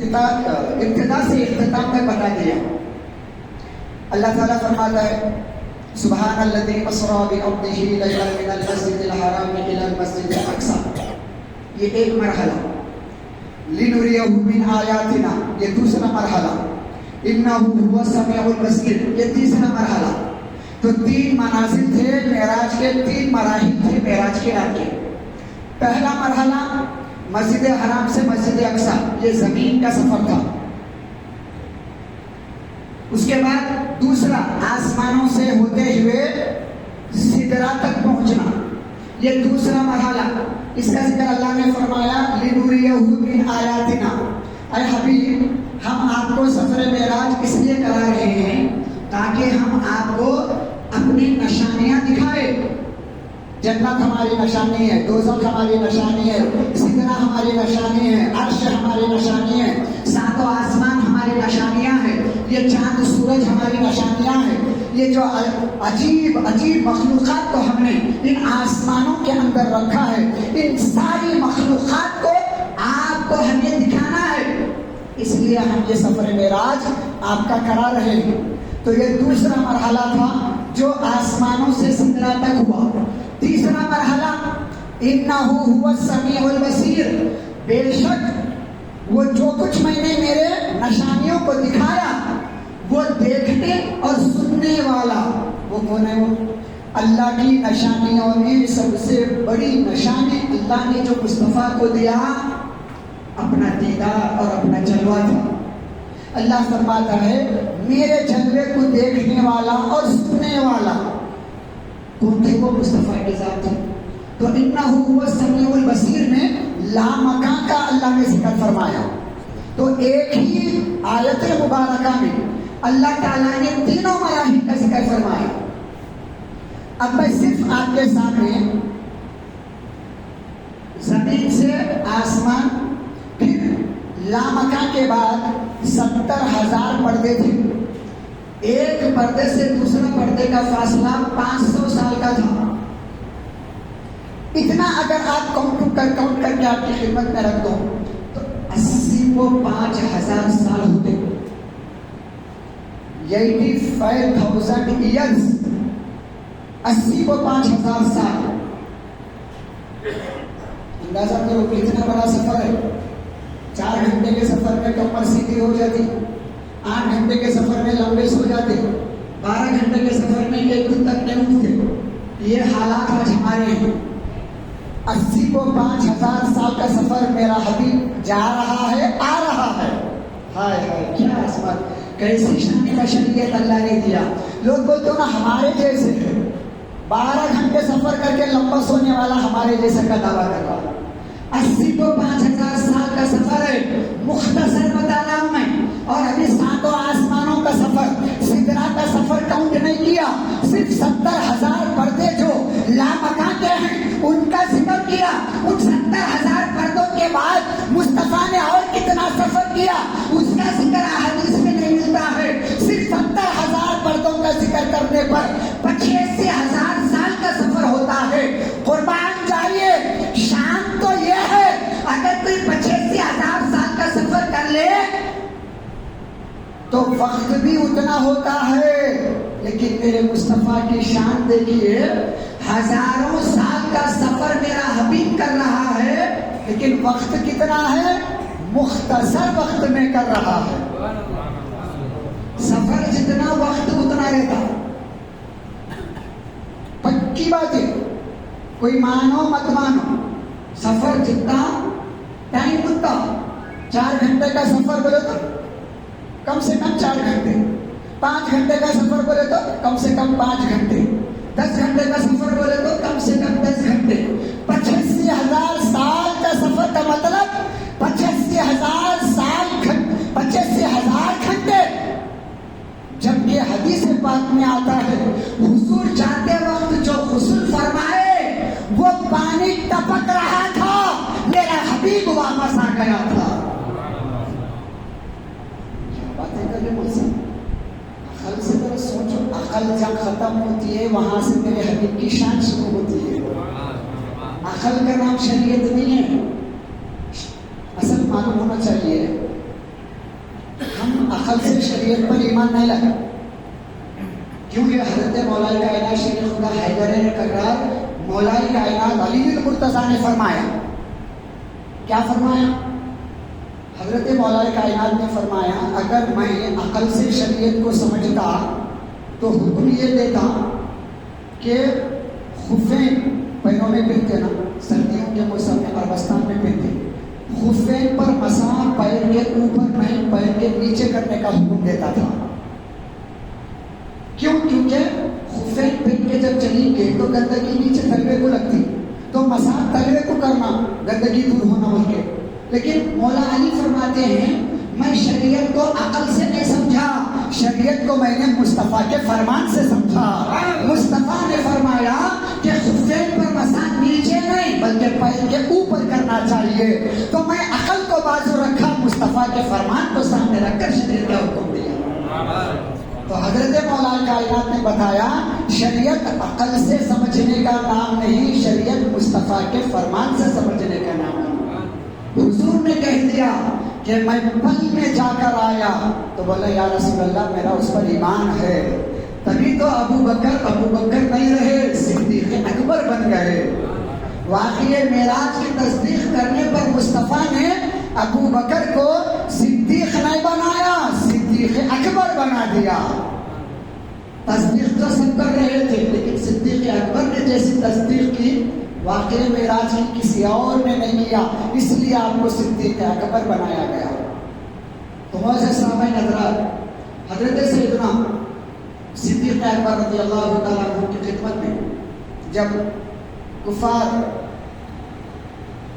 ابتدا سے اختتام تک بتا دیا. اللہ تعالیٰ فرماتا ہے سبحان الذی اسری بعبدہ لیلا من المسجد الحرام الی المسجد الاقصی. یہ ایک مرحلہ. لنریہ من آیاتنا یہ دوسرا مرحلہ. انہ هو السمیع البصیر یہ تیسرا مرحلہ. تو 3 منازل تھے معراج کے, 3 مراحل تھے معراج کے نام کے. پہلا مرحلہ مسجد حرام سے مسجد اقصی یہ زمین کا سفر تھا. اس کے بعد دوسرا آسمانوں سے ہوتے ہوئے سدرہ تک پہنچنا یہ دوسرا مرحلہ. اس کا ذکر اللہ نے فرمایا لنریہ من آیاتنا. اے حبیب ہم آپ کو سفر معراج اس لیے کرا رہے ہیں تاکہ ہم آپ کو اپنی نشانیاں دکھائے. جنت ہماری نشانی ہے, دوزخ ہماری نشانی ہے, سدرہ ہماری نشانی ہے, عرش ہماری نشانی ہے, 7 آسمان ہماری نشانیاں ہیں, یہ چاند سورج ہماری نشانیاں ہیں. یہ جو عجیب عجیب مخلوقات کو ہم نے ان آسمانوں کے اندر رکھا ہے, ان ساری مخلوقات کو آپ کو ہمیں دکھانا ہے. اس لیے ہم یہ سفر معراج آپ کا کرا رہے ہیں. تو یہ دوسرا مرحلہ تھا جو آسمانوں سے سدرہ تک ہوا. تیسرا مرحلہ انہ هو السمیع البصیر. بے شک وہ جو کچھ میں نے میرے نشانیوں کو دکھایا وہ دیکھنے اور سننے والا. وہ کون ہے؟ وہ اللہ کی نشانیوں میں سب سے بڑی نشانی اللہ نے جو مصطفیٰ کو دیا اپنا دیدار اور اپنا جلوہ تھا. اللہ فرماتا ہے میرے جلوے کو دیکھنے والا اور سننے والا کون تھے؟ وہ مصطفیٰ کے ذات تھے. تو انہ هو السمیع البصیر میں لامکان کا اللہ نے ذکر فرمایا. تو ایک ہی آیت مبارکہ میں اللہ تعالیٰ نے تینوں مراحل کا ذکر فرمایا. اب میں صرف آپ کے سامنے زمین سے آسمان پھر لامکان کے بعد 70,000 پردے تھے. ایک پردے سے دوسرے پردے کا فاصلہ 500 سال کا تھا. اتنا اگر آپ کاؤنٹ کر کے آپ کی خدمت میں رکھ دو تو 80 کو 5,000 سال ہوتے. 85,000 ایئرز. 80 کو 5,000 سال. اندازہ کرو کتنا بڑا سفر ہے. 4 گھنٹے کے سفر میں کمر سیدھی ہو جاتی, 8 گھنٹے کے سفر میں لمبے سو جاتے, 12 گھنٹے کے سفر میں 1 دن تک نہیں اٹھتے. یہ حالات آج ہمارے ہیں. 80 کو 5,000 سال کا سفر میرا حبیب جا رہا ہے, آ رہا ہے. ہائے ہائے کیا عظمت, کیسی شان بشریت اللہ نے دیا. لوگ بولتے نا ہمارے جیسے ہے, 12 گھنٹے سفر کر کے لمبا سونے والا ہمارے جیسا کا دعویٰ کر رہا. 80 کو 5,000 سال کا سفر ہے. مختصر بتا رہا ہوں میں. اور ابھی 7 آسمانوں کا سفر, سدرہ کا سفر کاؤنٹ نہیں کیا. صرف 70,000 پردے جو لامکان کے ہیں ان کا ذکر کیا. ان 70,000 پردوں کے بعد مصطفیٰ نے اور کتنا سفر کیا اس کا ذکر احادیث میں نہیں ملتا ہے. صرف 70,000 پردوں کا ذکر کرنے پر 85,000 سال کا سفر ہوتا ہے. قربان جائیے, شان تو یہ ہے اگر کوئی 85,000 سال کا سفر کر لے تو وقت بھی اتنا ہوتا ہے. لیکن میرے مصطفیٰ کی شان دیکھیے, ہزاروں سال کا سفر میرا حبیب کر رہا ہے لیکن وقت کتنا ہے؟ مختصر وقت میں کر رہا ہے. سفر جتنا وقت اتنا رہتا. پکی بات ہے, کوئی مانو مت مانو, سفر جتنا ٹائم اتنا. 4 گھنٹے کا سفر بولے تو کم سے کم 4 گھنٹے, 5 گھنٹے کا سفر بولے تو کم سے کم 5 گھنٹے, 10 گھنٹے کا سفر بولے تو کم سے کم 10 گھنٹے. 85,000 سال کا سفر کا مطلب 85,000 سال 85,000 گھنٹے. جب یہ حدیث پاک میں آتا ہے حضور جاتے وقت جو غسل فرمائے وہ پانی ٹپک رہا تھا, میرا حبیب واپس آ گیا تھا. عقل سے ذرا سوچو, عقل جب ختم ہوتی ہے وہاں سے میرے حبیب کی شان شروع ہوتی ہے. عقل کا نام شریعت نہیں ہے. اصل معلوم ہونا چاہیے عقل سے شریعت پر ایمان نہیں لایا. کیوں یہ حضرت مولا کائنات شیر خدا حیدر کرار مولا کائنات علی المرتضیٰ نے فرمایا. کیا فرمایا؟ حضرت مولا کائنات نے فرمایا اگر میں عقل سے شریعت کو سمجھتا تو حکم یہ دیتا کہ خفین پیروں میں پہنتے نا، سردیوں کے موسم میں عربستان میں پہنتے، خفین پر مسح پیر کے اوپر نہیں پیر کے نیچے کرنے کا حکم دیتا تھا. کیوں؟ کیونکہ خفین پہن کے جب چلیں گے تو گندگی نیچے تلوے کو لگتی، تو مسح تلوے کو کرنا گندگی دور ہونا بول کے. لیکن مولا علی فرماتے ہیں میں شریعت کو عقل سے نہیں سمجھا، شریعت کو میں نے مصطفیٰ کے فرمان سے سمجھا. مصطفیٰ نے فرمایا کہ خفین پر مسح نیچے نہیں بلکہ پیر کے اوپر کرنا چاہیے، تو میں عقل کو بازو رکھا، مصطفیٰ کے فرمان کو سامنے رکھ کر شریعت کا حکم دیا. تو حضرت مولا کائنات نے بتایا شریعت عقل سے سمجھنے کا نام نہیں، شریعت مصطفیٰ کے فرمان سے سمجھنے کا نام ہے. حضور نے کہہ دیا کہ میں پل میں جا کر آیا تو بولا یا رسول اللہ میرا اس پر ایمان ہے. تبھی تو ابو بکر نہیں رہے، صدیق اکبر بن گئے. واقعی معراج کی تصدیق کرنے پر مصطفیٰ نے ابو بکر کو صدیق نہیں بنایا، صدیق اکبر بنا دیا. تصدیق تو سب کر رہے تھے لیکن صدیق اکبر نے جیسی تصدیق کی واقعی معراج کی کسی اور نے نہیں کیا، اس لیے آپ کو صدیق اکبر بنایا گیا. تو مولانا صاحب حضرات حضرت سیدنا صدیق اکبر رضی اللہ تعالیٰ عنہ کی خدمت میں جب کفار